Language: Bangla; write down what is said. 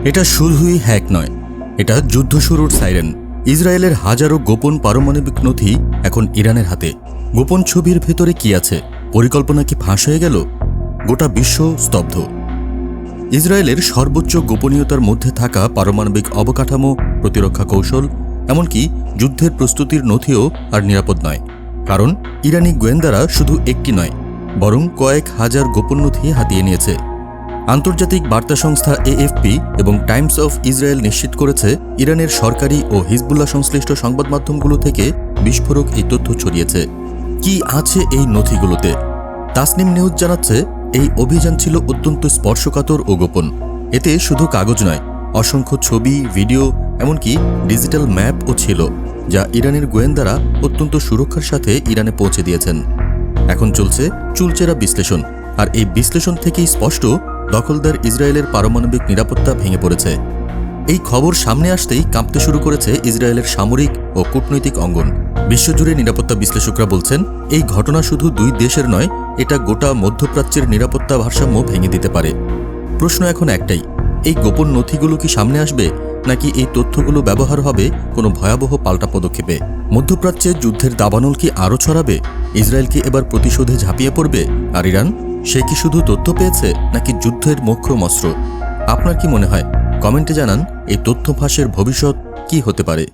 এটা শুধুই হ্যাক নয়, এটা যুদ্ধ শুরুর সাইরেন। ইসরায়েলের হাজারো গোপন পারমাণবিক নথি এখন ইরানের হাতে। গোপন ছবির ভেতরে কি আছে? পরিকল্পনা কি ফাঁস হয়ে গেল? গোটা বিশ্ব স্তব্ধ। ইসরায়েলের সর্বোচ্চ গোপনীয়তার মধ্যে থাকা পারমাণবিক অবকাঠামো, প্রতিরক্ষা কৌশল, এমনকি যুদ্ধের প্রস্তুতির নথিও আর নিরাপদ নয়। কারণ ইরানি গোয়েন্দারা শুধু একটি নয়, বরং কয়েক হাজার গোপন নথি হাতিয়ে নিয়েছে। আন্তর্জাতিক বার্তা সংস্থা AFP এবং টাইমস অফ ইসরায়েল নিশ্চিত করেছে, ইরানের সরকারি ও হিজবুল্লাহ সংশ্লিষ্ট সংবাদ মাধ্যমগুলো থেকে বিস্ফোরক এই তথ্য ছড়িয়েছে। কি আছে এই নথিগুলোতে? তাসনিম নিউজ জানাচ্ছে, এই অভিযান ছিল অত্যন্ত স্পর্শকাতর ও গোপন। এতে শুধু কাগজ নয়, অসংখ্য ছবি, ভিডিও, এমনকি ডিজিটাল ম্যাপও ছিল, যা ইরানের গোয়েন্দারা অত্যন্ত সুরক্ষার সাথে ইরানে পৌঁছে দিয়েছেন। এখন চলছে চুলচেরা বিশ্লেষণ, আর এই বিশ্লেষণ থেকেই স্পষ্ট, দখলদার ইসরায়েলের পারমাণবিক নিরাপত্তা ভেঙে পড়েছে। এই খবর সামনে আসতেই কাঁপতে শুরু করেছে ইসরায়েলের সামরিক ও কূটনৈতিক অঙ্গন। বিশ্বজুড়ে নিরাপত্তা বিশ্লেষকরা বলছেন, এই ঘটনা শুধু দুই দেশের নয়, এটা গোটা মধ্যপ্রাচ্যের নিরাপত্তা ভারসাম্য ভেঙে দিতে পারে। প্রশ্ন এখন একটাই, এই গোপন নথিগুলো কি সামনে আসবে, নাকি এই তথ্যগুলো ব্যবহার হবে কোনো ভয়াবহ পাল্টা পদক্ষেপে? মধ্যপ্রাচ্যে যুদ্ধের দাবানল কি আরও ছড়াবে? ইসরায়েল কি এবার প্রতিশোধে ঝাঁপিয়ে পড়বে? আর ইরান, সে কি শুধু তথ্য পেয়েছে, নাকি যুদ্ধের মোক্ষম অস্ত্র? আপনার কি মনে হয়? কমেন্টে জানান, এই তথ্য ফাঁসের ভবিষ্যৎ কি হতে পারে।